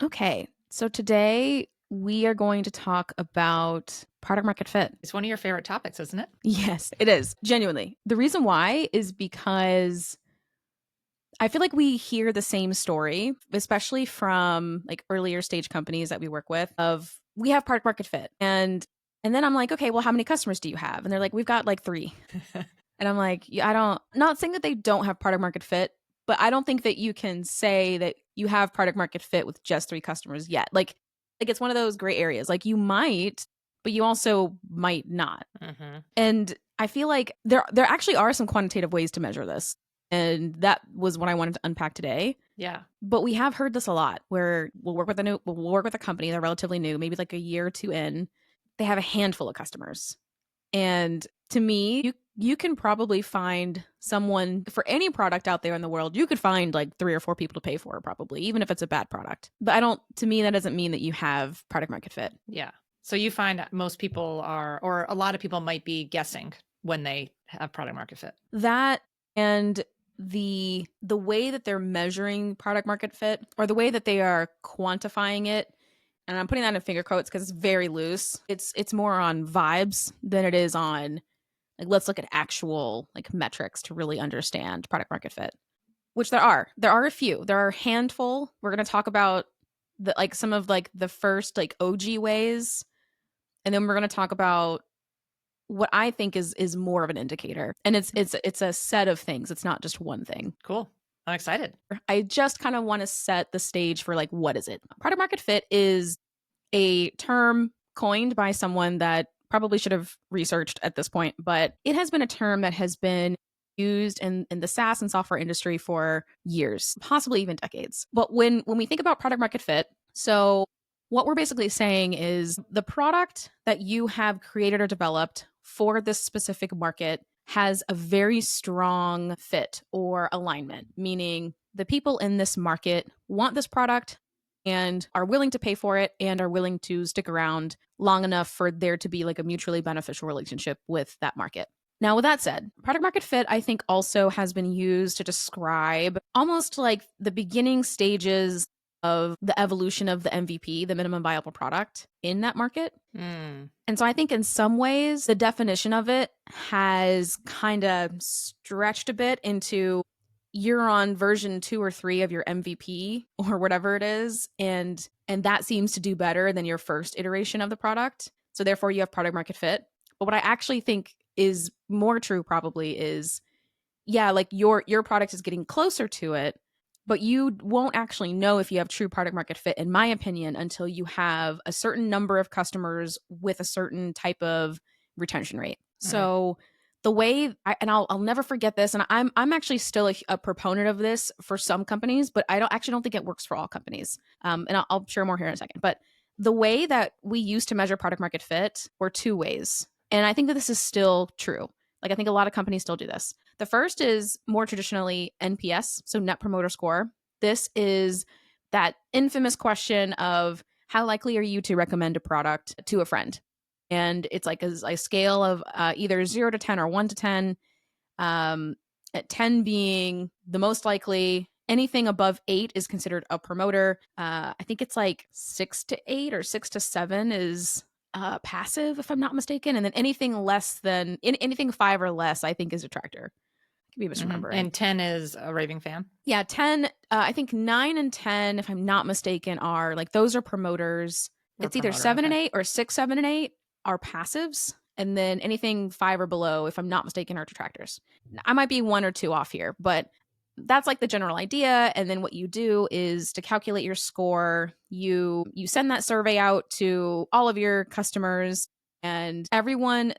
Okay, so today we are going to talk about product market fit. It's one of your favorite topics, isn't it? Yes, it is. Genuinely. The reason why is because I feel like we hear the same story, especially from like earlier stage companies that we work with of we have product market fit. And then I'm like, okay, well, how many customers do you have? And they're like, we've got like 3. And I'm like, yeah, not saying that they don't have product market fit, but I don't think that you can say that you have product market fit with just 3 customers yet. Like it's one of those gray areas. Like you might, but you also might not. Mm-hmm. And I feel like there actually are some quantitative ways to measure this. And that was what I wanted to unpack today. Yeah. But we have heard this a lot where we'll work with a company, they're relatively new, maybe like a year or 2 in. They have a handful of customers. And to me, you can probably find someone for any product out there in the world. You could find like 3 or 4 people to pay for, probably, even if it's a bad product. But to me, that doesn't mean that you have product market fit. Yeah. So you find that most people are, or a lot of people might be guessing when they have product market fit. That and the way that they're measuring product market fit, or the way that they are quantifying it, and I'm putting that in finger quotes because it's very loose. It's more on vibes than it is on like let's look at actual like metrics to really understand product market fit. Which there are a few. There are a handful. We're going to talk about some of like the first like OG ways, and then we're going to talk about what I think is more of an indicator. And it's a set of things. It's not just one thing. Cool. I'm excited. I just kind of want to set the stage for like, what is it? Product market fit is a term coined by someone that probably should have researched at this point, but it has been a term that has been used in the SaaS and software industry for years, possibly even decades. But when we think about product market fit, so what we're basically saying is the product that you have created or developed for this specific market has a very strong fit or alignment, meaning the people in this market want this product and are willing to pay for it and are willing to stick around long enough for there to be like a mutually beneficial relationship with that market. Now, with that said, product market fit, I think, also has been used to describe almost like the beginning stages of the evolution of the MVP, the minimum viable product, in that market. Mm. And so I think in some ways, the definition of it has kind of stretched a bit into you're on version 2 or 3 of your MVP or whatever it is. And that seems to do better than your first iteration of the product. So therefore you have product market fit. But what I actually think is more true probably is, yeah, like your product is getting closer to it, but you won't actually know if you have true product market fit, in my opinion, until you have a certain number of customers with a certain type of retention rate. Mm-hmm. So the way I'll never forget this, and I'm actually still a proponent of this for some companies, but I don't think it works for all companies. And I'll share more here in a second. But the way that we used to measure product market fit were 2 ways. And I think that this is still true. Like I think a lot of companies still do this. The first is more traditionally NPS, so Net Promoter Score. This is that infamous question of how likely are you to recommend a product to a friend? And it's like a scale of either 0 to 10 or 1 to 10, at 10 being the most likely. Anything above 8 is considered a promoter. I think it's like 6 to 8 or 6 to 7 is passive, if I'm not mistaken. And then anything 5 or less, I think is a detractor. I could be misremembering. And 10 is a raving fan. Yeah, 10. I think 9 and 10, if I'm not mistaken, are like those are promoters. It's either 7 and 8 or 6, 7 and 8 are passives. And then anything 5 or below, if I'm not mistaken, are detractors. I might be 1 or 2 off here, but that's like the general idea. And then what you do is to calculate your score, you send that survey out to all of your customers, and everyone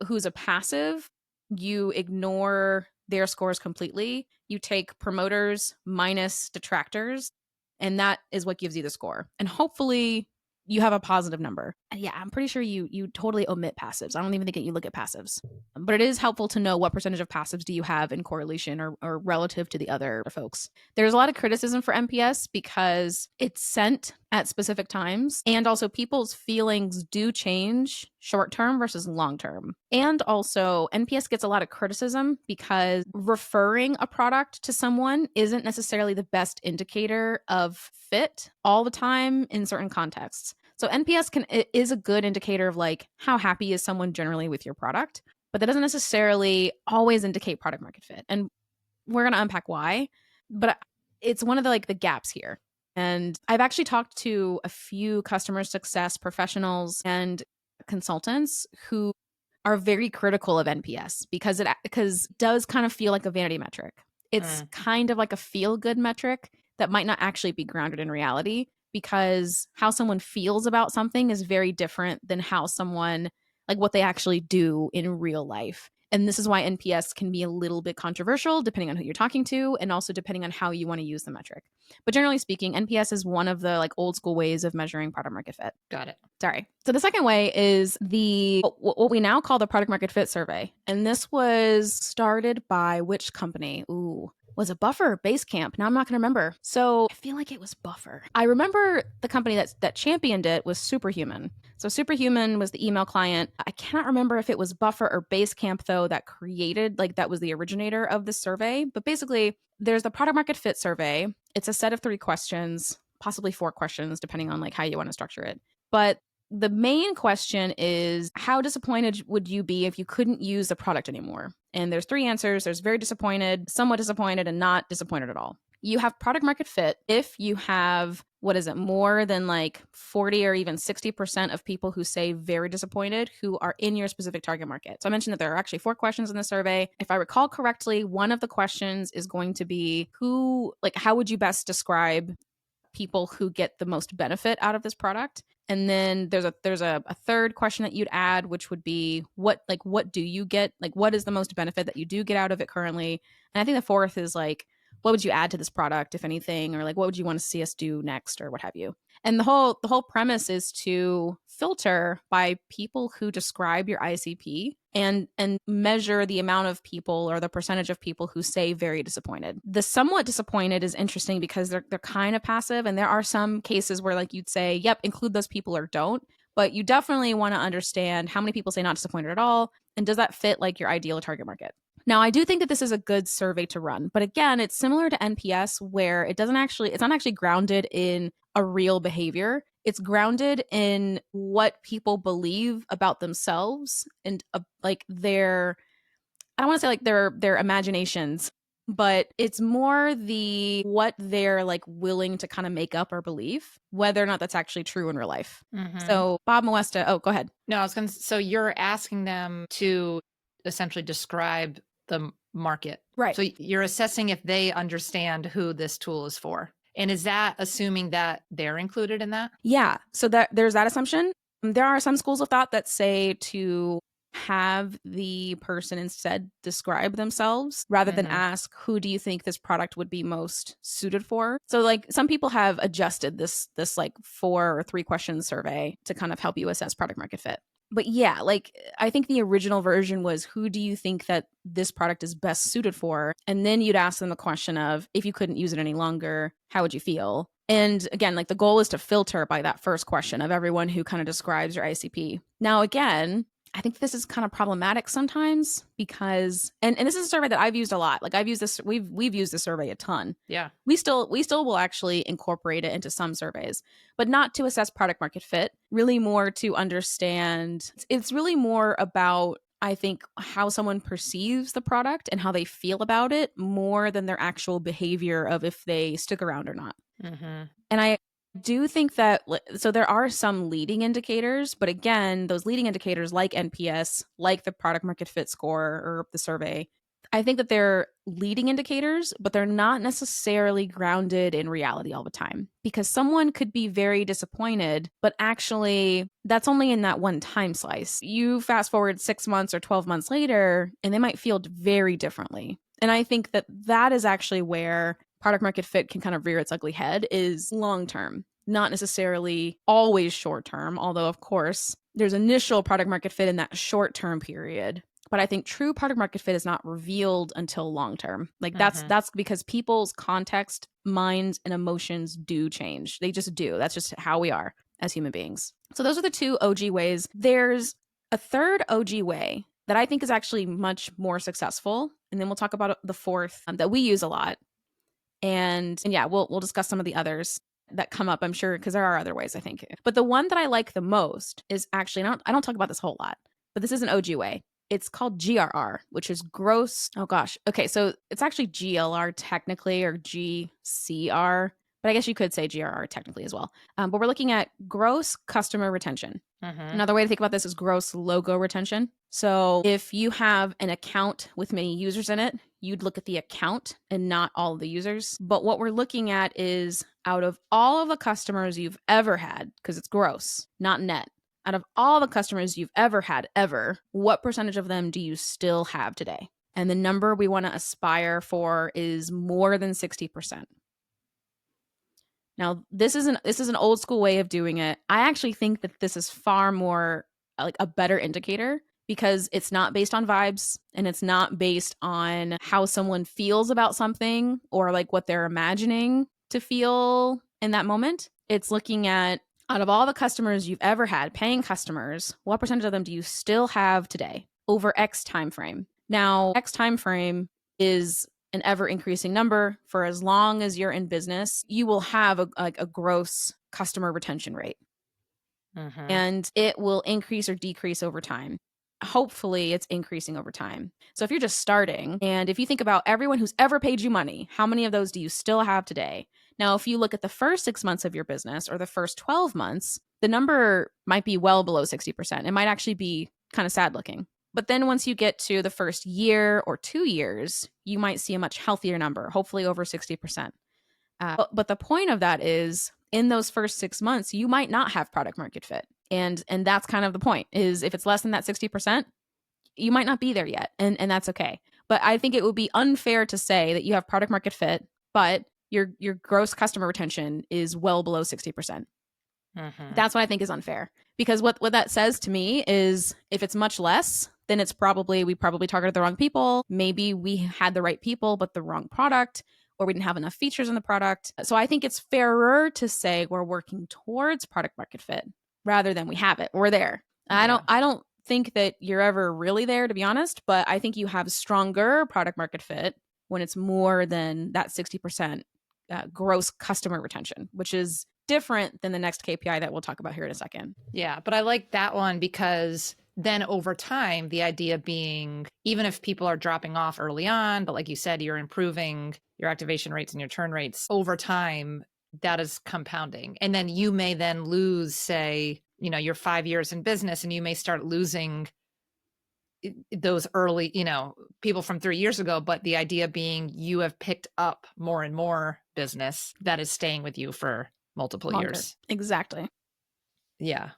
who's a passive, you ignore their scores completely. You take promoters minus detractors, and that is what gives you the score. And hopefully you have a positive number. And yeah, I'm pretty sure you totally omit passives. I don't even think that you look at passives. But it is helpful to know what percentage of passives do you have in correlation or relative to the other folks. There's a lot of criticism for NPS because it's sent at specific times. And also people's feelings do change short term versus long term. And also NPS gets a lot of criticism because referring a product to someone isn't necessarily the best indicator of fit all the time in certain contexts. So NPS is a good indicator of like how happy is someone generally with your product, but that doesn't necessarily always indicate product market fit. And we're going to unpack why, but it's one of the like the gaps here. And I've actually talked to a few customer success professionals and consultants who are very critical of NPS because it does kind of feel like a vanity metric. It's kind of like a feel good metric that might not actually be grounded in reality, because how someone feels about something is very different than how someone, like what they actually do in real life. And this is why NPS can be a little bit controversial depending on who you're talking to and also depending on how you want to use the metric. But generally speaking, NPS is one of the like old school ways of measuring product market fit. Got it. Sorry. So the second way is what we now call the product market fit survey. And this was started by which company? Was it Buffer or Basecamp? Now I'm not going to remember. So I feel like it was Buffer. I remember the company that championed it was Superhuman. So Superhuman was the email client. I cannot remember if it was Buffer or Basecamp though that created, like that was the originator of the survey. But basically there's the product market fit survey. It's a set of 3 questions, possibly 4 questions, depending on like how you want to structure it. But the main question is, how disappointed would you be if you couldn't use the product anymore? And there's 3 answers. There's very disappointed, somewhat disappointed, and not disappointed at all. You have product market fit if you have, more than like 40 or even 60% of people who say very disappointed who are in your specific target market. So I mentioned that there are actually 4 questions in the survey. If I recall correctly, one of the questions is going to be how would you best describe people who get the most benefit out of this product? And then there's a third question that you'd add, which would be what do you get? Like, what is the most benefit that you do get out of it currently? And I think the fourth is like, what would you add to this product, if anything, or like, what would you want to see us do next or what have you? And the whole premise is to filter by people who describe your ICP and measure the amount of people or the percentage of people who say very disappointed. The somewhat disappointed is interesting because they're kind of passive, and there are some cases where like you'd say, yep, include those people or don't. But you definitely want to understand how many people say not disappointed at all, and does that fit like your ideal target market? Now, I do think that this is a good survey to run, but again, it's similar to NPS where it's not actually grounded in a real behavior. It's grounded in what people believe about themselves and like I don't want to say like their imaginations, but it's more what they're like willing to kind of make up or believe, whether or not that's actually true in real life. So Bob Moesta, go ahead. No, so you're asking them to essentially describe the market. Right. So you're assessing if they understand who this tool is for. And is that assuming that they're included in that? Yeah. So there's that assumption. There are some schools of thought that say to have the person instead describe themselves rather than ask, who do you think this product would be most suited for? So like some people have adjusted this like 4 or 3 question survey to kind of help you assess product market fit. But yeah, like I think the original version was, who do you think that this product is best suited for? And then you'd ask them the question of, if you couldn't use it any longer, how would you feel? And again, like the goal is to filter by that first question of everyone who kind of describes your ICP. Now, again, I think this is kind of problematic sometimes because, and this is a survey that I've used a lot. Like I've used this, we've used this survey a ton. Yeah. We still will actually incorporate it into some surveys, but not to assess product market fit, really more to understand. It's really more about, I think, how someone perceives the product and how they feel about it more than their actual behavior of if they stick around or not. And I do think that, so there are some leading indicators, but again, those leading indicators like NPS, like the product market fit score or the survey, I think that they're leading indicators, but they're not necessarily grounded in reality all the time, because someone could be very disappointed, but actually that's only in that one time slice. You fast forward 6 months or 12 months later, and they might feel very differently. And I think that is actually where product market fit can kind of rear its ugly head, is long term, not necessarily always short term. Although, of course, there's initial product market fit in that short term period But I think true product market fit is not revealed until long term. Like that's because people's context, minds, and emotions do change. They just do. That's just how we are as human beings. So those are the 2 OG ways. There's a third OG way that I think is actually much more successful. And then we'll talk about the fourth that we use a lot. And yeah, we'll discuss some of the others that come up, I'm sure, because there are other ways, I think. But the one that I like the most is actually, I don't talk about this a whole lot, but this is an OG way. It's called GRR, which is gross. Oh gosh. Okay. So it's actually GLR technically, or GCR, but I guess you could say GRR technically as well. But we're looking at gross customer retention. Another way to think about this is gross logo retention. So if you have an account with many users in it, you'd look at the account and not all of the users. But what we're looking at is out of all of the customers you've ever had, because it's gross, not net. Out of all the customers you've ever had, what percentage of them do you still have today? And the number we want to aspire for is more than 60%. Now, this is an old school way of doing it. I actually think that this is far more like a better indicator, because it's not based on vibes, and it's not based on how someone feels about something or like what they're imagining to feel in that moment. It's looking at, out of all the customers you've ever had, paying customers, what percentage of them do you still have today over X time frame? Now, X time frame is an ever increasing number. For as long as you're in business, you will have a gross customer retention rate. And it will increase or decrease over time. Hopefully it's increasing over time. So if you're just starting, and if you think about everyone who's ever paid you money, how many of those do you still have today? Now, if you look at the first 6 months of your business or the first 12 months, the number might be well below 60%. It might actually be kind of sad looking. But then once you get to the first year or 2 years, you might see a much healthier number, hopefully over 60%. But the point of that is, in those first 6 months, you might not have product market fit. And that's kind of the point, is if it's less than that 60%, you might not be there yet. And that's okay. But I think it would be unfair to say that you have product market fit, but your gross customer retention is well below 60%. That's what I think is unfair. Because what that says to me is, if it's much less, then it's we probably targeted the wrong people. Maybe we had the right people, but the wrong product, or we didn't have enough features in the product. So I think it's fairer to say we're working towards product market fit rather than we have it. We're there. I don't think that you're ever really there, to be honest, but I think you have stronger product market fit when it's more than that 60% gross customer retention, which is different than the next KPI that we'll talk about here in a second. Yeah, but I like that one because then over time, the idea being, even if people are dropping off early on, but like you said, you're improving your activation rates and your churn rates over time, that is compounding. And then you may then lose, say, you're 5 years in business, and you may start losing those early, people from 3 years ago. But the idea being, you have picked up more and more business that is staying with you for multiple years. Exactly. Yeah.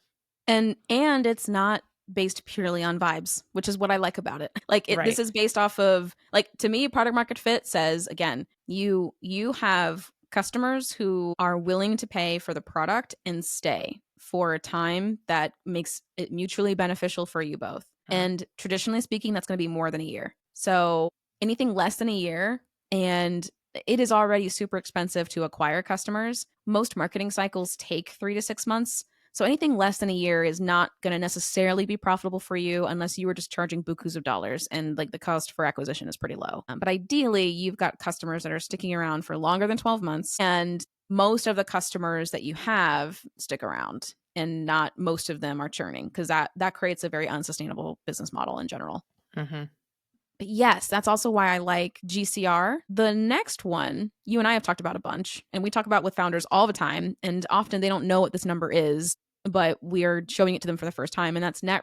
And it's not based purely on vibes, which is what I like about it. Like this is based off of, like, to me, product market fit says, again, you have customers who are willing to pay for the product and stay for a time that makes it mutually beneficial for you both. And traditionally speaking, that's going to be more than a year. So anything less than a year, and it is already super expensive to acquire customers. Most marketing cycles take 3 to 6 months. So anything less than a year is not going to necessarily be profitable for you unless you were just charging bukus of dollars, and like the cost for acquisition is pretty low. But ideally, you've got customers that are sticking around for longer than 12 months, and most of the customers that you have stick around, and not most of them are churning, because that creates a very unsustainable business model in general. But yes, that's also why I like GCR. The next one, you and I have talked about a bunch, and we talk about with founders all the time, and often they don't know what this number is, but we are showing it to them for the first time, and that's net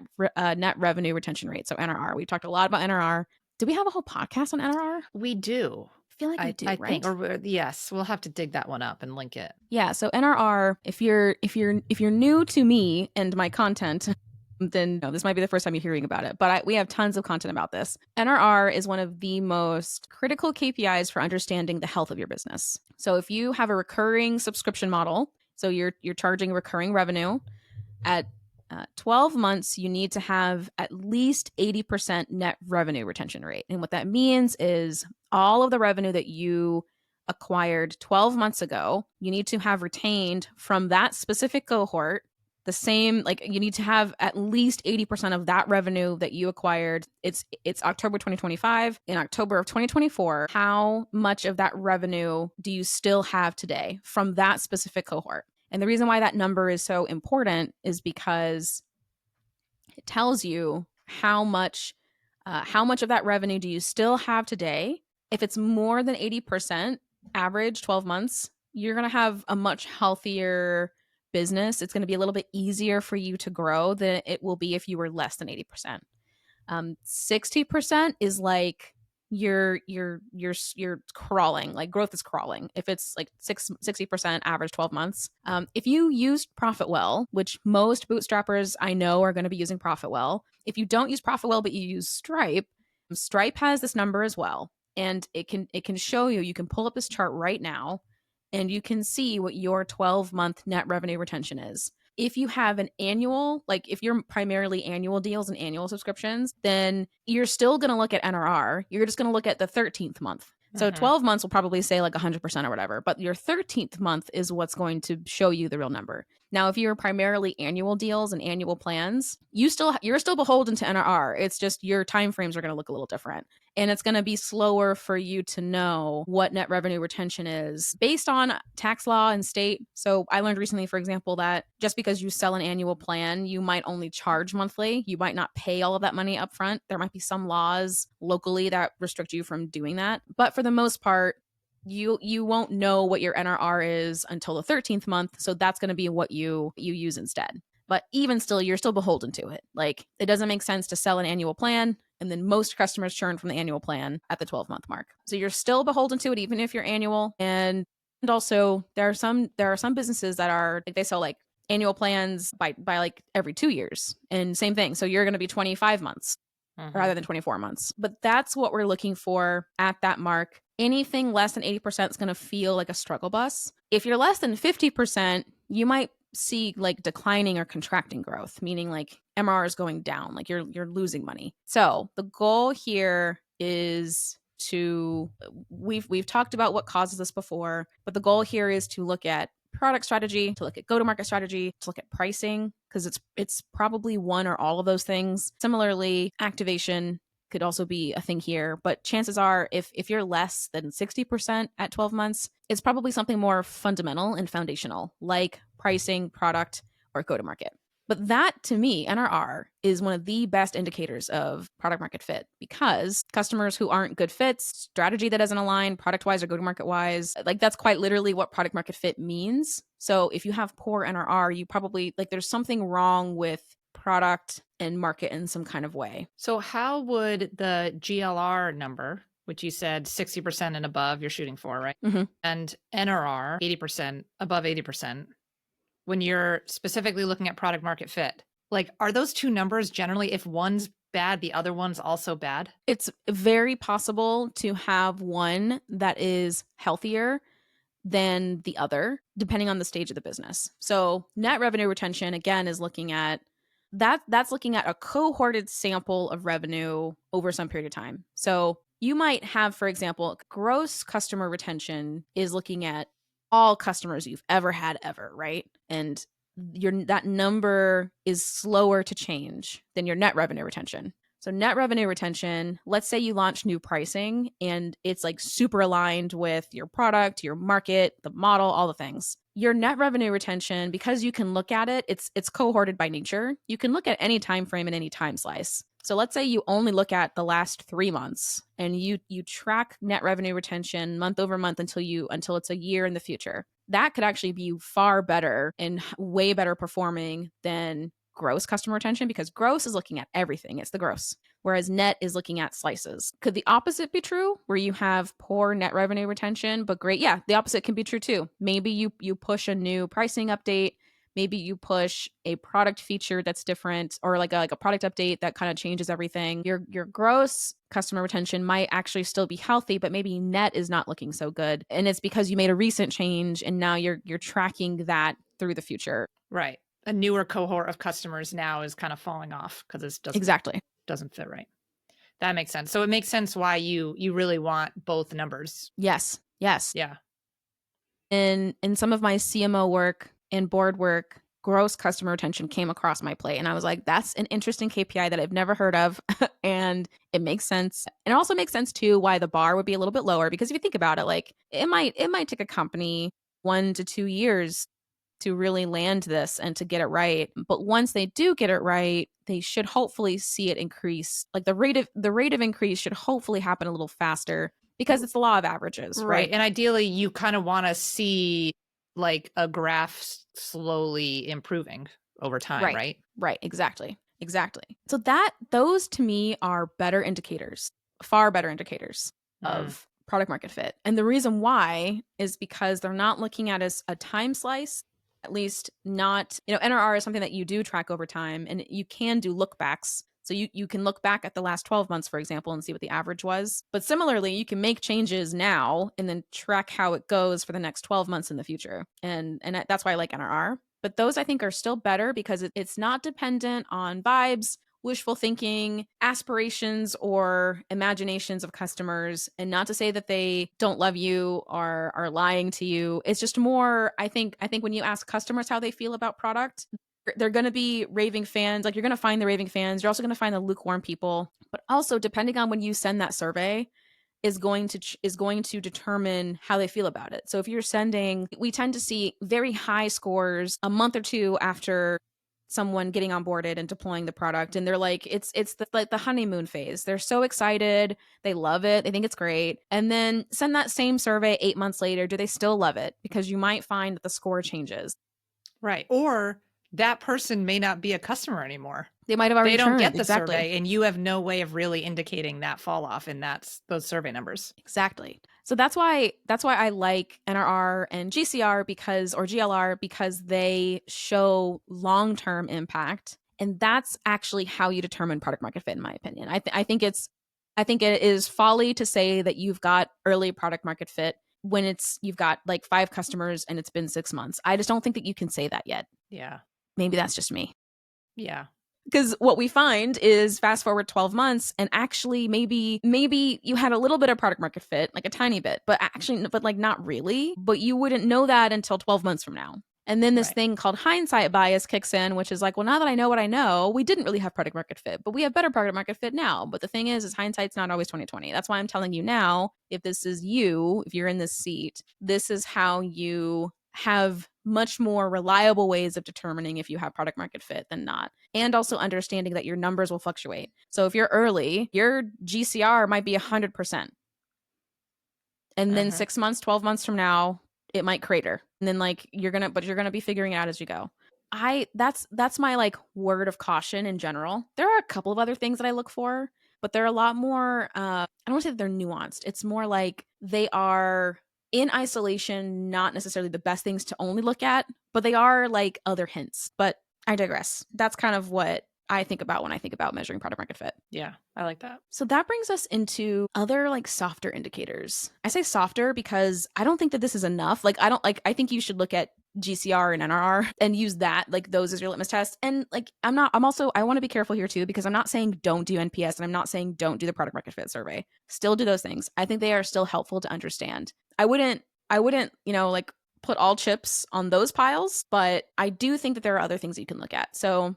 revenue retention rate, so NRR. We talked a lot about NRR. Do we have a whole podcast on NRR? We do. I feel like we do, I right? think, yes, we'll have to dig that one up and link it. Yeah, so NRR, if you're new to me and my content, then this might be the first time you're hearing about it, but we have tons of content about this. NRR is one of the most critical KPIs for understanding the health of your business. So if you have a recurring subscription model, so you're charging recurring revenue at 12 months, you need to have at least 80% net revenue retention rate. And what that means is all of the revenue that you acquired 12 months ago, you need to have retained from that specific cohort the same, like you need to have at least 80% of that revenue that you acquired. It's October 2025. In October of 2024, how much of that revenue do you still have today from that specific cohort? And the reason why that number is so important is because it tells you how much of that revenue do you still have today. If it's more than 80% average 12 months, you're going to have a much healthier business. It's going to be a little bit easier for you to grow than it will be if you were less than 80%. 60% is like you're crawling, like growth is crawling. If it's like 60% average 12 months. If you used Profitwell, which most bootstrappers I know are going to be using Profitwell. If you don't use Profitwell but you use Stripe has this number as well. And it can show you, you can pull up this chart right now and you can see what your 12-month net revenue retention is. If you have an annual, like if you're primarily annual deals and annual subscriptions, then you're still going to look at NRR. You're just going to look at the 13th month. So 12 months will probably say like 100% or whatever, but your 13th month is what's going to show you the real number. Now, if you're primarily annual deals and annual plans, you're still beholden to NRR. It's just your timeframes are going to look a little different. And it's going to be slower for you to know what net revenue retention is based on tax law and state. So I learned recently, for example, that just because you sell an annual plan, you might only charge monthly. You might not pay all of that money up front. There might be some laws locally that restrict you from doing that. But for the most part, you won't know what your NRR is until the 13th month. So that's going to be what you use instead. But even still, you're still beholden to it. Like it doesn't make sense to sell an annual plan and then most customers churn from the annual plan at the 12-month mark. So you're still beholden to it even if you're annual. And also there are some businesses that are like they sell like annual plans by like every 2 years. And same thing. So you're going to be 25 months rather than 24 months. But that's what we're looking for at that mark. Anything less than 80% is going to feel like a struggle bus. If you're less than 50%, you might see like declining or contracting growth, meaning like MRR is going down, like you're losing money. So the goal here is to we've talked about what causes this before, but the goal here is to look at product strategy, to look at go-to-market strategy, to look at pricing, because it's probably one or all of those things. Similarly, activation could also be a thing here, but chances are if you're less than 60% at 12 months, it's probably something more fundamental and foundational, like pricing, product, or go-to-market. But that, to me, NRR is one of the best indicators of product market fit because customers who aren't good fits, strategy that doesn't align, product-wise or go-to-market-wise, like that's quite literally what product market fit means. So if you have poor NRR, you probably, like there's something wrong with product and market in some kind of way. So how would the GLR number, which you said 60% and above you're shooting for, right? And NRR, 80%, above 80%, when you're specifically looking at product market fit, like are those two numbers generally, if one's bad, the other one's also bad? It's very possible to have one that is healthier than the other, depending on the stage of the business. So net revenue retention, again, is looking at that's looking at a cohorted sample of revenue over some period of time. So you might have, for example, gross customer retention is looking at all customers you've ever had ever, right? And that number is slower to change than your net revenue retention. So net revenue retention, let's say you launch new pricing and it's like super aligned with your product, your market, the model, all the things. Your net revenue retention, because you can look at it, it's cohorted by nature. You can look at any time frame and any time slice. So let's say you only look at the last 3 months and you track net revenue retention month over month until it's a year in the future. That could actually be far better and way better performing than gross customer retention, because gross is looking at everything. It's the gross. Whereas net is looking at slices. Could the opposite be true where you have poor net revenue retention, but great? Yeah, the opposite can be true too. Maybe you push a new pricing update. Maybe you push a product feature that's different, or like a product update that kind of changes everything. Your gross customer retention might actually still be healthy, but maybe net is not looking so good. And it's because you made a recent change and now you're tracking that through the future. Right. a newer cohort of customers now is kind of falling off because it Exactly. doesn't fit right. That makes sense. So it makes sense why you really want both numbers. Yes. Yeah. In some of my CMO work and board work, gross customer retention came across my plate. And I was like, that's an interesting KPI that I've never heard of. And it makes sense. And it also makes sense too why the bar would be a little bit lower. Because if you think about it, like it might take a company 1 to 2 years to really land this and to get it right. But once they do get it right, they should hopefully see it increase. Like the rate of increase should hopefully happen a little faster because it's the law of averages, right? And ideally you kind of want to see like a graph slowly improving over time, right? Right, exactly. So those to me are better indicators, far better indicators of product market fit. And the reason why is because they're not looking at as a time slice, at least not, NRR is something that you do track over time and you can do look backs. So you can look back at the last 12 months, for example, and see what the average was. But similarly, you can make changes now and then track how it goes for the next 12 months in the future. And that's why I like NRR. But those I think are still better because it's not dependent on vibes, wishful thinking, aspirations, or imaginations of customers. And not to say that they don't love you or are lying to you. It's just more, I think when you ask customers how they feel about product, they're going to be raving fans. Like you're going to find the raving fans. You're also going to find the lukewarm people. But also, depending on when you send that survey, is going to determine how they feel about it. So if you're sending, we tend to see very high scores a month or two after someone getting onboarded and deploying the product, and they're like, it's like the honeymoon phase. They're so excited, they love it, they think it's great, and then send that same survey 8 months later. Do they still love it? Because you might find that the score changes. Right. Or that person may not be a customer anymore. They might have already don't get churned. the survey, and you have no way of really indicating that fall off in those survey numbers. Exactly. So that's why I like NRR and GCR or GLR because they show long-term impact, and that's actually how you determine product market fit, in my opinion. I think it is folly to say that you've got early product market fit when you've got like 5 customers and it's been 6 months. I just don't think that you can say that yet. Yeah. Maybe that's just me. Yeah. Because what we find is fast forward 12 months and actually maybe you had a little bit of product market fit, like a tiny bit, but like not really. But you wouldn't know that until 12 months from now. And then this thing called hindsight bias kicks in, which is like, well, now that I know what I know, we didn't really have product market fit, but we have better product market fit now. But the thing is hindsight's not always 2020. That's why I'm telling you now, if you're in this seat, this is how you have much more reliable ways of determining if you have product market fit than not. And also understanding that your numbers will fluctuate. So if you're early, your GCR might be 100%. And then 6 months, 12 months from now, it might crater. And then like you're going to be figuring it out as you go. That's my like word of caution in general. There are a couple of other things that I look for, but they're a lot more, I don't want to say that they're nuanced. It's more like they are in isolation, not necessarily the best things to only look at, but they are like other hints. But I digress. That's kind of what I think about when I think about measuring product market fit. Yeah, I like that. So that brings us into other like softer indicators. I say softer because I don't think that this is enough. Like I think you should look at GCR and NRR and use that, like those as your litmus test. And like I want to be careful here too, because I'm not saying don't do NPS and I'm not saying don't do the product market fit survey. Still do those things. I think they are still helpful to understand. I wouldn't, like put all chips on those piles, but I do think that there are other things that you can look at. So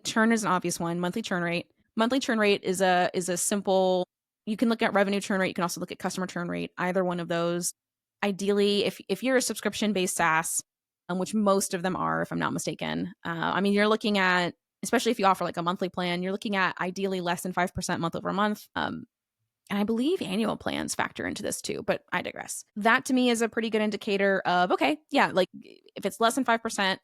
churn is an obvious one. Monthly churn rate. Monthly churn rate is a simple, you can look at revenue churn rate. You can also look at customer churn rate, either one of those. Ideally, if you're a subscription-based SaaS, which most of them are, if I'm not mistaken, you're looking at, especially if you offer like a monthly plan, you're looking at ideally less than 5% month over month. And I believe annual plans factor into this too, but I digress. That to me is a pretty good indicator of, okay, yeah, like if it's less than 5%,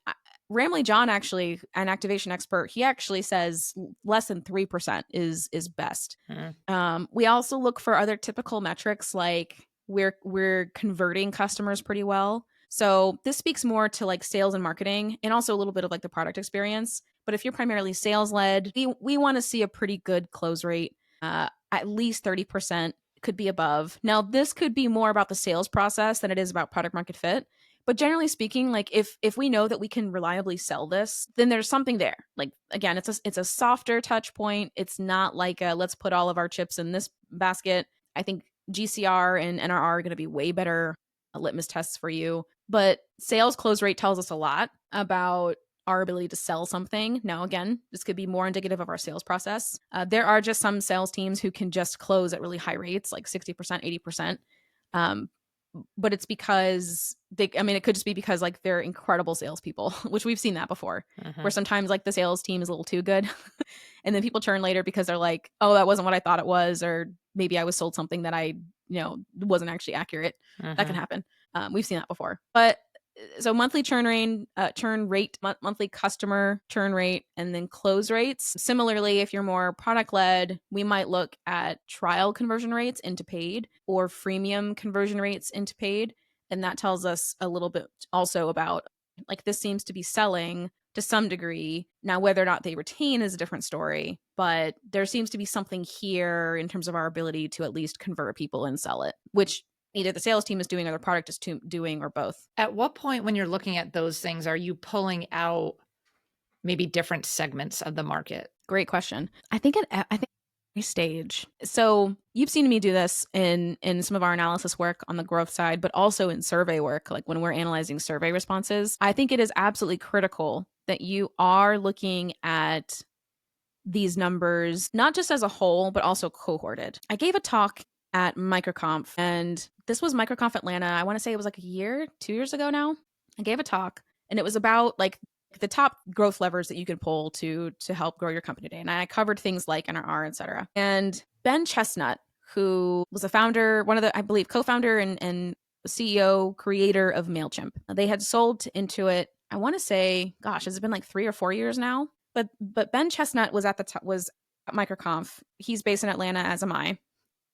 Ramley John, actually an activation expert, he actually says less than 3% is best. We also look for other typical metrics, like we're converting customers pretty well. So this speaks more to like sales and marketing and also a little bit of like the product experience. But if you're primarily sales led, we want to see a pretty good close rate. At least 30%, could be above. Now, this could be more about the sales process than it is about product market fit, But generally speaking, like if we know that we can reliably sell this, then there's something there. Like again, it's a softer touch point. It's not like a, let's put all of our chips in this basket. I think GCR and NRR are going to be way better litmus tests for you. But sales close rate tells us a lot about our ability to sell something. Now, again, this could be more indicative of our sales process. There are just some sales teams who can just close at really high rates, like 60%, 80%. But it's because it could just be because like they're incredible salespeople, which we've seen that before, where sometimes like the sales team is a little too good. And then people churn later because they're like, oh, that wasn't what I thought it was. Or maybe I was sold something that I, wasn't actually accurate. That can happen. We've seen that before. But so monthly churn rate, monthly customer churn rate, and then close rates. Similarly, if you're more product led, we might look at trial conversion rates into paid or freemium conversion rates into paid. And that tells us a little bit also about like this seems to be selling to some degree. Now, whether or not they retain is a different story, but there seems to be something here in terms of our ability to at least convert people and sell it, which either the sales team is doing or the product is doing or both. At what point when you're looking at those things, are you pulling out maybe different segments of the market? Great question. I think every stage. So you've seen me do this in some of our analysis work on the growth side, but also in survey work, like when we're analyzing survey responses. I think it is absolutely critical that you are looking at these numbers, not just as a whole, but also cohorted. I gave a talk at MicroConf, and this was MicroConf Atlanta. I want to say it was like 2 years ago now. I gave a talk, and it was about like the top growth levers that you can pull to help grow your company today. And I covered things like NRR, et cetera. And Ben Chestnut, who was a founder, one of the, I believe, co-founder and CEO, creator of MailChimp. They had sold into Intuit, I want to say, gosh, has it been like 3 or 4 years now? But Ben Chestnut was at MicroConf. He's based in Atlanta, as am I.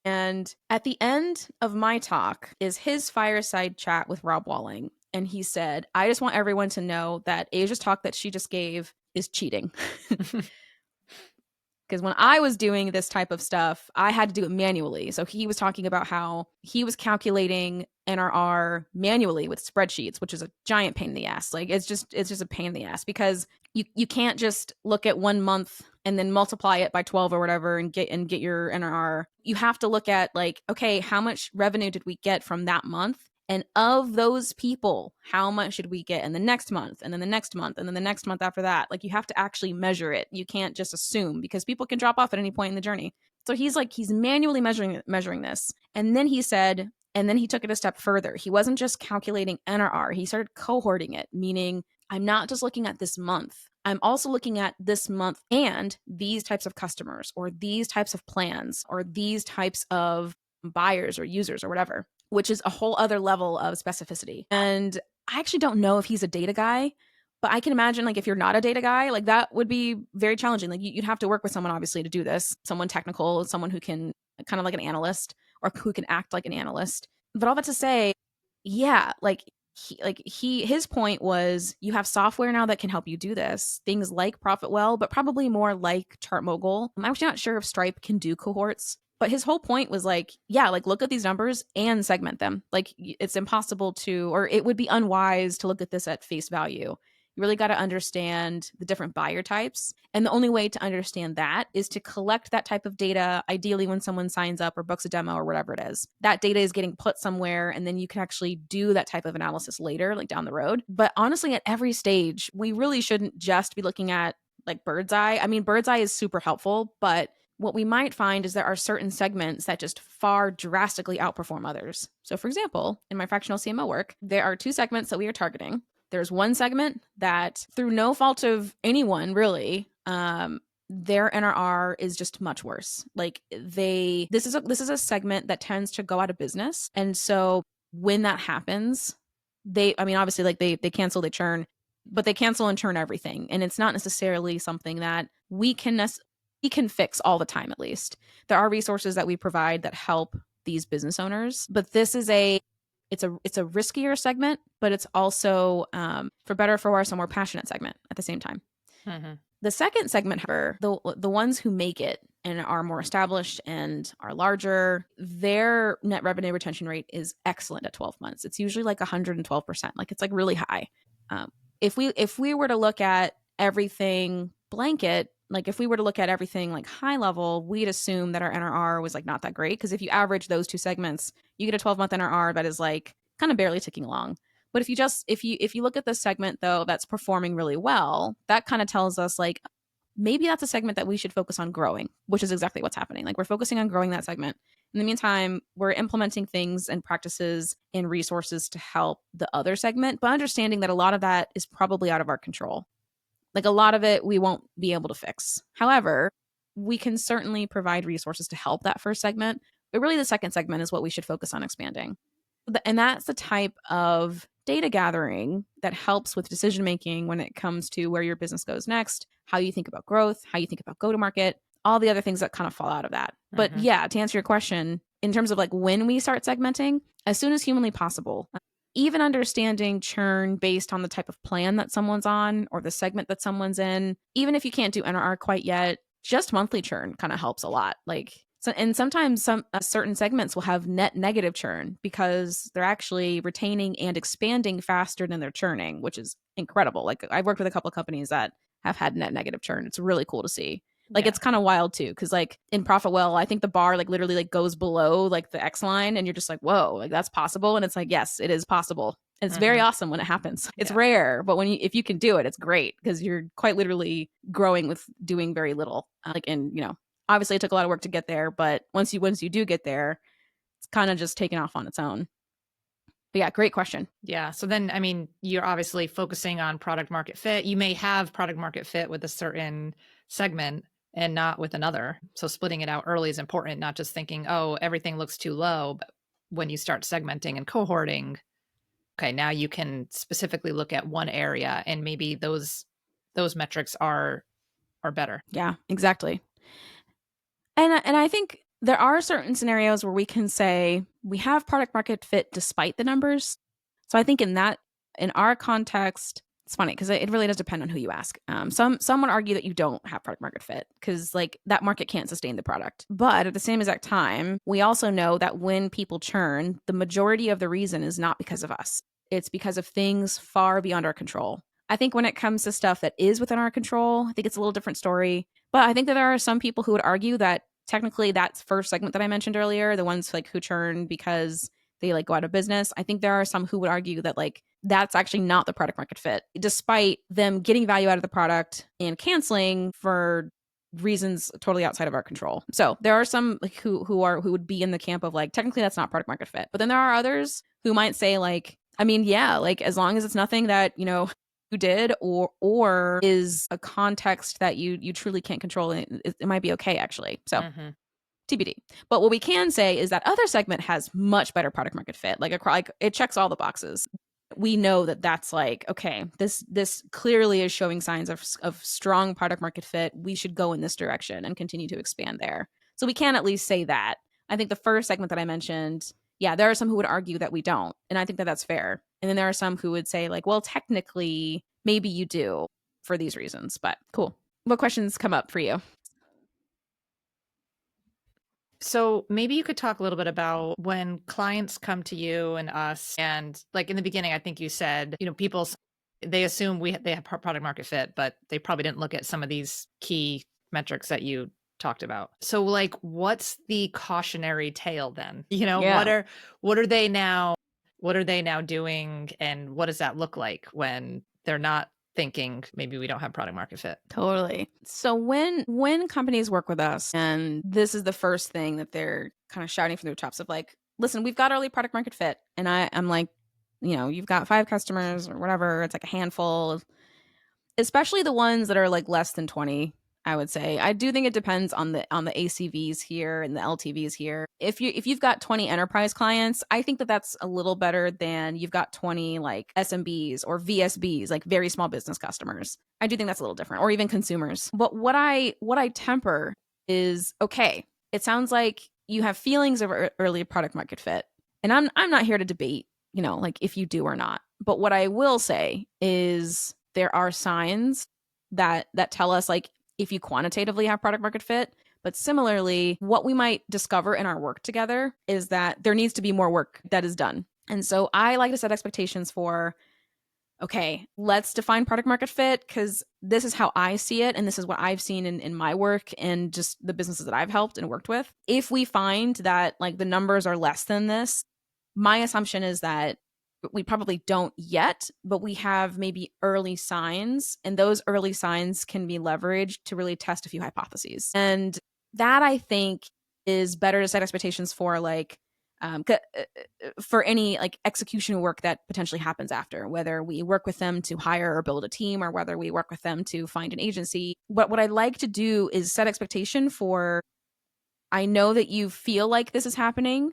And at the end of my talk is his fireside chat with Rob Walling. And he said, I just want everyone to know that Asia's talk that she just gave is cheating. Because when I was doing this type of stuff, I had to do it manually. So he was talking about how he was calculating NRR manually with spreadsheets, which is a giant pain in the ass. Like it's just a pain in the ass because you can't just look at 1 month and then multiply it by 12 or whatever and get your NRR. You have to look at like, okay, how much revenue did we get from that month? And of those people, how much should we get in the next month and then the next month and then the next month after that? Like you have to actually measure it. You can't just assume because people can drop off at any point in the journey. So he's manually measuring this. And then he said, and then he took it a step further. He wasn't just calculating NRR. He started cohorting it, meaning I'm not just looking at this month. I'm also looking at this month and these types of customers or these types of plans or these types of buyers or users or whatever, which is a whole other level of specificity. And I actually don't know if he's a data guy, but I can imagine like if you're not a data guy, like that would be very challenging. Like you'd have to work with someone obviously to do this, someone technical, someone who can kind of like an analyst or who can act like an analyst. But all that to say, yeah, his point was you have software now that can help you do this, things like Profitwell, but probably more like ChartMogul. I'm actually not sure if Stripe can do cohorts. But his whole point was like, yeah, like look at these numbers and segment them. Like it's impossible to, or it would be unwise to look at this at face value. You really got to understand the different buyer types. And the only way to understand that is to collect that type of data, ideally when someone signs up or books a demo or whatever it is. That data is getting put somewhere and then you can actually do that type of analysis later, like down the road. But honestly, at every stage, we really shouldn't just be looking at like bird's eye. I mean, bird's eye is super helpful, but what we might find is there are certain segments that just far drastically outperform others. So for example, in my fractional CMO work, there are 2 segments that we are targeting. There's one segment that through no fault of anyone really, their NRR is just much worse. Like this is a segment that tends to go out of business. And so when that happens, obviously like they cancel, they churn, but they cancel and churn everything. And it's not necessarily something that we can fix all the time. At least there are resources that we provide that help these business owners, but this is it's a riskier segment, but it's also for better or for worse a more passionate segment at the same time. The second segment, however, the ones who make it, and are more established and are larger, their net revenue retention rate is excellent at 12 months. It's usually like 112%. Like it's like really high. If we were to look at everything blanket, like if we were to look at everything like high level, we'd assume that our NRR was like not that great, because if you average those two segments, you get a 12-month NRR that is like kind of barely ticking along. But if you look at this segment though that's performing really well, that kind of tells us like maybe that's a segment that we should focus on growing, which is exactly what's happening. Like we're focusing on growing that segment. In the meantime, we're implementing things and practices and resources to help the other segment, but understanding that a lot of that is probably out of our control. Like a lot of it we won't be able to fix. However, we can certainly provide resources to help that first segment, but really the second segment is what we should focus on expanding. And that's the type of data gathering that helps with decision making when it comes to where your business goes next, how you think about growth, how you think about go to market, all the other things that kind of fall out of that. But yeah, to answer your question, in terms of like when we start segmenting, as soon as humanly possible. Even understanding churn based on the type of plan that someone's on or the segment that someone's in, even if you can't do NRR quite yet, just monthly churn kind of helps a lot. Like, so, and sometimes some certain segments will have net negative churn because they're actually retaining and expanding faster than they're churning, which is incredible. Like I've worked with a couple of companies that have had net negative churn. It's really cool to see. Like it's kind of wild too, because like in ProfitWell, I think the bar like literally like goes below like the X line, and you're just like, whoa, like that's possible. And it's like, yes, it is possible. And it's very awesome when it happens. It's rare, but if you can do it, it's great because you're quite literally growing with doing very little. Obviously it took a lot of work to get there, but once you do get there, it's kind of just taking off on its own. But yeah, great question. Yeah. So then, I mean, you're obviously focusing on product market fit. You may have product market fit with a certain segment and not with another. So splitting it out early is important, not just thinking, oh, everything looks too low. But when you start segmenting and cohorting, okay, now you can specifically look at one area and maybe those metrics are better. Yeah, exactly. And I think there are certain scenarios where we can say we have product market fit despite the numbers. So I think in our context, it's funny because it really does depend on who you ask. Some would argue that you don't have product market fit because like that market can't sustain the product. But at the same exact time, we also know that when people churn, the majority of the reason is not because of us. It's because of things far beyond our control. I think when it comes to stuff that is within our control, I think it's a little different story. But I think that there are some people who would argue that technically that first segment that I mentioned earlier, the ones like who churn because they like go out of business, I think there are some who would argue that like that's actually not the product market fit, despite them getting value out of the product and canceling for reasons totally outside of our control. So there are some like who would be in the camp of like technically that's not product market fit. But then there are others who might say like, I mean, yeah, like as long as it's nothing that, you did or is a context that you truly can't control, it might be okay actually. So TBD. But what we can say is that other segment has much better product market fit. Like it checks all the boxes. We know that that's like, okay, this clearly is showing signs of strong product market fit. We should go in this direction and continue to expand there. So we can at least say that. I think the first segment that I mentioned, yeah, there are some who would argue that we don't. And I think that that's fair. And then there are some who would say like, well, technically, maybe you do for these reasons. But cool. What questions come up for you? So maybe you could talk a little bit about when clients come to you and us, and like in the beginning, I think you said, people, they assume they have product market fit, but they probably didn't look at some of these key metrics that you talked about. So like, what's the cautionary tale then? Yeah. What are they now doing? And what does that look like when they're not thinking maybe we don't have product market fit? Totally. So when companies work with us and this is the first thing that they're kind of shouting from the tops of like, listen, we've got early product market fit. And I'm like, you've got 5 customers or whatever. It's like a handful, especially the ones that are like less than 20. I would say I do think it depends on the ACVs here and the LTVs here. If you've got 20 enterprise clients, I think that that's a little better than you've got 20 like SMBs or VSBs, like very small business customers. I do think that's a little different, or even consumers. But what I temper is, okay, it sounds like you have feelings of early product market fit, and I'm not here to debate, like if you do or not. But what I will say is there are signs that tell us like, if you quantitatively have product market fit, But similarly, what we might discover in our work together is that there needs to be more work that is done. And so I like to set expectations for, okay, let's define product market fit, because this is how I see it. And this is what I've seen in my work and just the businesses that I've helped and worked with. If we find that like the numbers are less than this, my assumption is that we probably don't yet, but we have maybe early signs, and those early signs can be leveraged to really test a few hypotheses. And that, I think, is better to set expectations for, like, for any like execution work that potentially happens after, whether we work with them to hire or build a team, or whether we work with them to find an agency. What I like to do is set expectation for, I know that you feel like this is happening,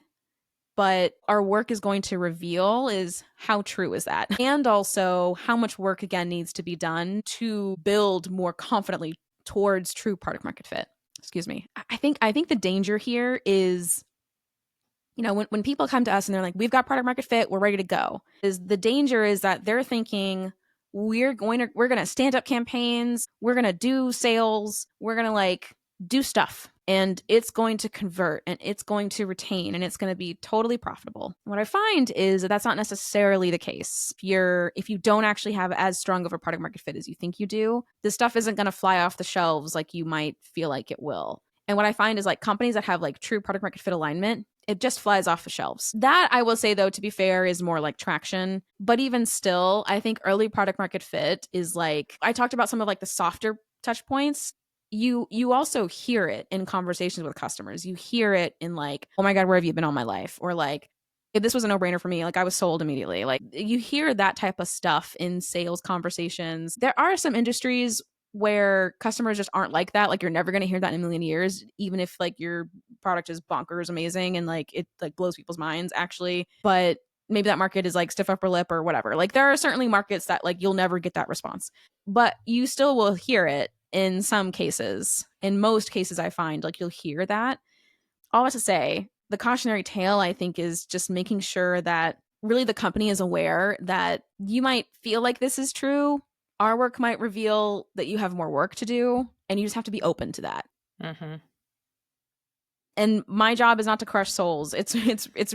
but our work is going to reveal is how true is that? And also how much work again needs to be done to build more confidently towards true product market fit. Excuse me. I think the danger here is, you know, when people come to us and they're like, we've got product market fit, we're ready to go, is the danger is that they're thinking we're going to stand up campaigns, we're going to do sales, we're going to like do stuff, and it's going to convert and it's going to retain and it's going to be totally profitable. What I find is that that's not necessarily the case. If you don't actually have as strong of a product market fit as you think you do, this stuff isn't going to fly off the shelves like you might feel like it will. And what I find is like companies that have like true product market fit alignment, it just flies off the shelves. That, I will say though, to be fair, is more like traction. But even still, I think early product market fit is like, I talked about some of like the softer touch points. You also hear it in conversations with customers. You hear it in like, oh my God, where have you been all my life? Or like, if this was a no-brainer for me, like I was sold immediately. Like you hear that type of stuff in sales conversations. There are some industries where customers just aren't like that. Like you're never going to hear that in a million years, even if like your product is bonkers amazing and like it like blows people's minds actually. But maybe that market is like stiff upper lip or whatever. Like there are certainly markets that like you'll never get that response, but you still will hear it in some cases. In most cases, I find like you'll hear that. All that to say, the cautionary tale, I think, is just making sure that really the company is aware that you might feel like this is true. Our work might reveal that you have more work to do, and you just have to be open to that. Mm-hmm. And my job is not to crush souls. It's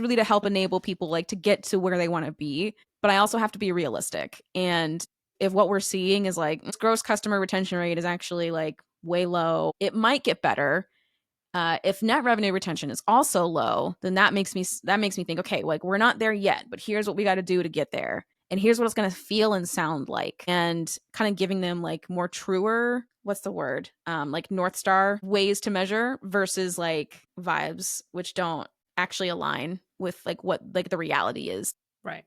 really to help enable people like to get to where they want to be. But I also have to be realistic. And if what we're seeing is like gross customer retention rate is actually like way low, it might get better. If net revenue retention is also low, then that makes me think, okay, like we're not there yet, but here's what we got to do to get there. And here's what it's going to feel and sound like, and kind of giving them like more truer, what's the word? Like North Star ways to measure versus like vibes, which don't actually align with like what like the reality is. Right.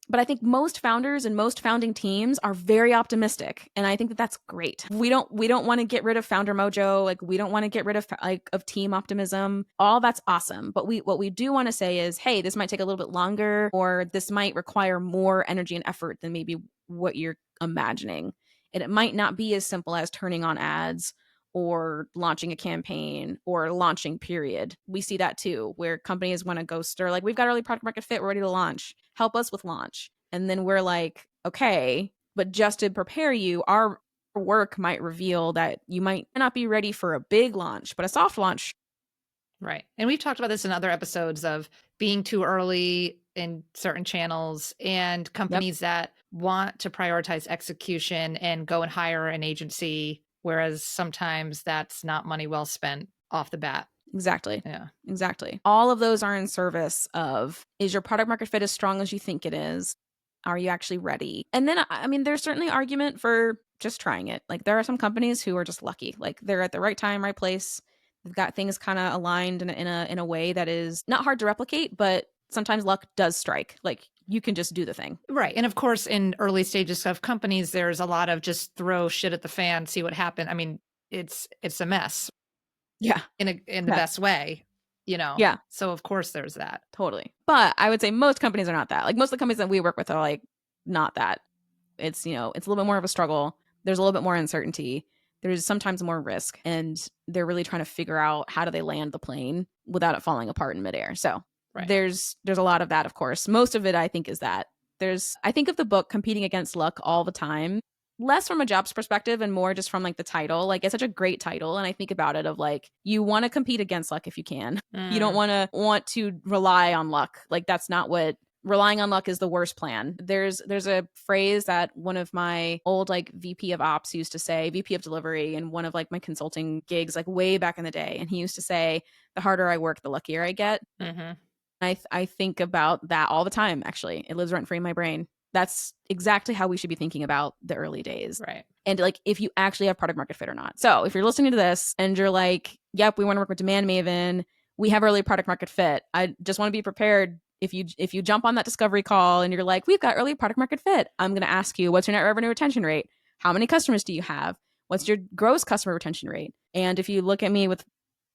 But I think most founders and most founding teams are very optimistic, and I think that that's great. We don't want to get rid of founder mojo, like we don't want to get rid of team optimism. All that's awesome, but what we do want to say is, hey, this might take a little bit longer, or this might require more energy and effort than maybe what you're imagining. And it might not be as simple as turning on ads or launching a campaign or launching, period. We see that too, where companies want to go stir, like, we've got early product market fit, we're ready to launch. Help us with launch. And then we're like, okay, but just to prepare you, our work might reveal that you might not be ready for a big launch, but a soft launch. Right. And we've talked about this in other episodes of being too early in certain channels, and companies that want to prioritize execution and go and hire an agency, whereas sometimes that's not money well spent off the bat. Exactly. Yeah. Exactly. All of those are in service of, is your product market fit as strong as you think it is? Are you actually ready? And then, I mean, there's certainly argument for just trying it. Like there are some companies who are just lucky. Like they're at the right time, right place. They've got things kind of aligned in a way that is not hard to replicate, but sometimes luck does strike. Like you can just do the thing. Right. And of course, in early stages of companies, there's a lot of just throw shit at the fan, see what happens. I mean, it's a mess. Yeah. In the best way, you know? Yeah. So of course there's that. Totally. But I would say most companies are not that. Like most of the companies that we work with are like not that. It's, you know, it's a little bit more of a struggle. There's a little bit more uncertainty. There's sometimes more risk, and they're really trying to figure out how do they land the plane without it falling apart in midair. So there's a lot of that, of course. Most of it, I think, is that I think of the book Competing Against Luck all the time. less from a jobs perspective and more just from like the title. Like it's such a great title. And I think about it of like, you want to compete against luck if you can. You don't want to rely on luck. Like that's not what relying on luck is the worst plan. There's a phrase that one of my old like VP of ops used to say, VP of delivery, in one of like my consulting gigs, like way back in the day. And he used to say, the harder I work, the luckier I get. I think about that all the time, actually. It lives rent free in my brain. That's exactly how we should be thinking about the early days. Right. And like, if you actually have product market fit or not. So if you're listening to this and you're like, yep, we want to work with DemandMaven, we have early product market fit. I just want to be prepared. If you jump on that discovery call and you're like, we've got early product market fit, I'm going to ask you, what's your net revenue retention rate? How many customers do you have? What's your gross customer retention rate? And if you look at me with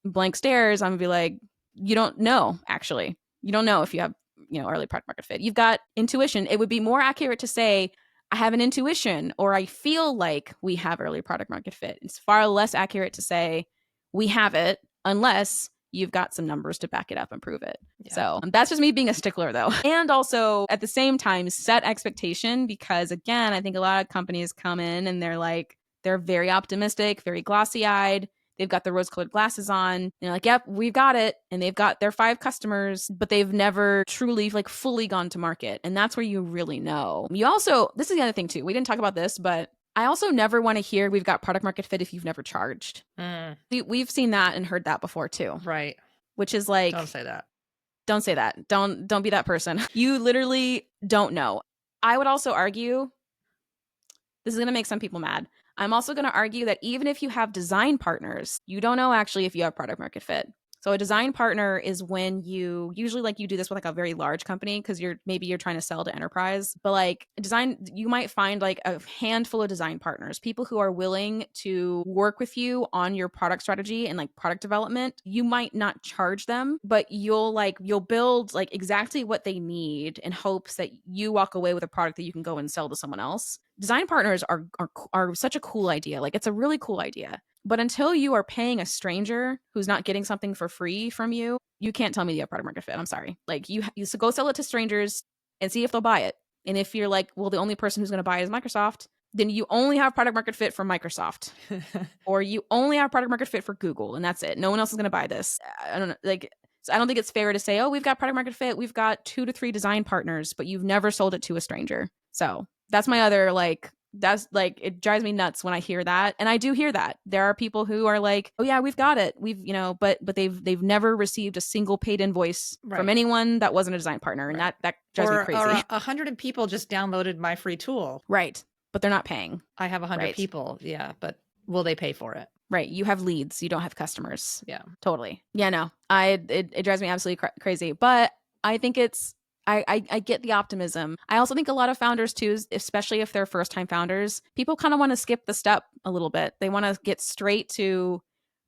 blank stares, I'm going to be like, you don't know, actually. You don't know if you have, early product market fit. You've got intuition. It would be more accurate to say, I have an intuition, or I feel like we have early product market fit. It's far less accurate to say we have it, unless you've got some numbers to back it up and prove it. Yeah. So that's just me being a stickler though. And also at the same time, set expectation, because again, I think a lot of companies come in and they're very optimistic, very glossy eyed. They've got the rose-colored glasses on. And they're like, yep, we've got it. And they've got their 5 customers, but they've never truly like fully gone to market. And that's where you really know. You also, this is the other thing too. We didn't talk about this, but I also never want to hear we've got product market fit if you've never charged. We've seen that and heard that before too. Right. Which is like, don't say that. Don't say that. Don't be that person. You literally don't know. I would also argue, this is going to make some people mad. I'm also going to argue that even if you have design partners, you don't know actually if you have product market fit. So a design partner is when you usually like you do this with like a very large company because you're trying to sell to enterprise, but like design, you might find like a handful of design partners, people who are willing to work with you on your product strategy and like product development. You might not charge them, but you'll build like exactly what they need in hopes that you walk away with a product that you can go and sell to someone else. Design partners are such a cool idea. Like it's a really cool idea. But until you are paying a stranger who's not getting something for free from you, you can't tell me you have product market fit. I'm sorry. Like you so go sell it to strangers and see if they'll buy it. And if you're like, well, the only person who's going to buy it is Microsoft, then you only have product market fit for Microsoft. Or you only have product market fit for Google, and that's it. No one else is going to buy this. I don't know. So I don't think it's fair to say, oh, we've got product market fit. We've got 2 to 3 design partners, but you've never sold it to a stranger. So that's my other that's like, it drives me nuts when I hear that. And I do hear that. There are people who are like, oh yeah, we've got it. We've, but they've never received a single paid invoice from anyone that wasn't a design partner. And that drives me crazy. Or 100 people just downloaded my free tool. Right. But they're not paying. I have 100 people. Yeah. But will they pay for it? Right. You have leads. You don't have customers. Yeah. Totally. Yeah, no, it drives me absolutely crazy. But I think I get the optimism. I also think a lot of founders too, especially if they're first-time founders, people kind of want to skip the step a little bit. They want to get straight to,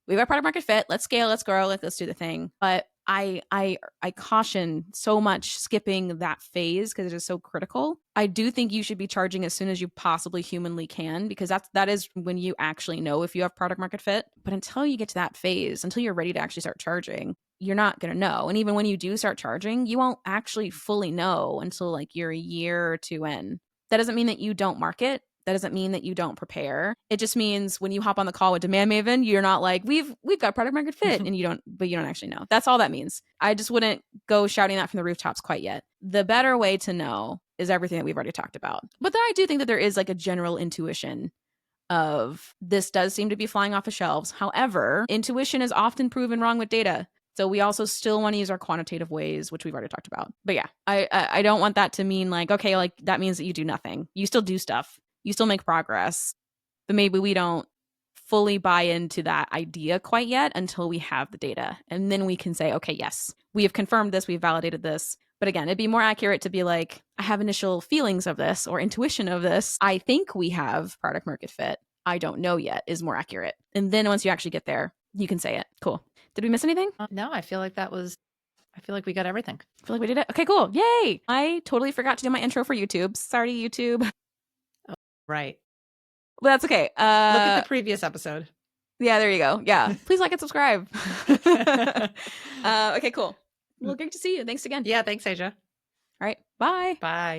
we've got product market fit, let's scale, let's grow, let's do the thing. But I caution so much skipping that phase because it is so critical. I do think you should be charging as soon as you possibly humanly can, because that is when you actually know if you have product market fit. But until you get to that phase, until you're ready to actually start charging, you're not going to know. And even when you do start charging, you won't actually fully know until like you're a year or 2 in. That doesn't mean that you don't market. That doesn't mean that you don't prepare. It just means when you hop on the call with DemandMaven, you're not like, we've got product market fit, and you don't actually know. That's all that means. I just wouldn't go shouting that from the rooftops quite yet. The better way to know is everything that we've already talked about. But then I do think that there is like a general intuition of this does seem to be flying off the shelves. However, intuition is often proven wrong with data. So we also still want to use our quantitative ways, which we've already talked about. But yeah, I don't want that to mean like, okay, like that means that you do nothing. You still do stuff. You still make progress. But maybe we don't fully buy into that idea quite yet until we have the data. And then we can say, okay, yes, we have confirmed this. We've validated this. But again, it'd be more accurate to be like, I have initial feelings of this or intuition of this. I think we have product market fit. I don't know yet is more accurate. And then once you actually get there, you can say it. Cool. Did we miss anything? No, I feel like we got everything. I feel like we did it. Okay, cool. Yay. I totally forgot to do my intro for YouTube. Sorry, YouTube. Oh, right. But that's okay. Look at the previous episode. Yeah, there you go. Yeah. Please like and subscribe. Okay, cool. Well, great to see you. Thanks again. Yeah, thanks, Asia. All right. Bye. Bye.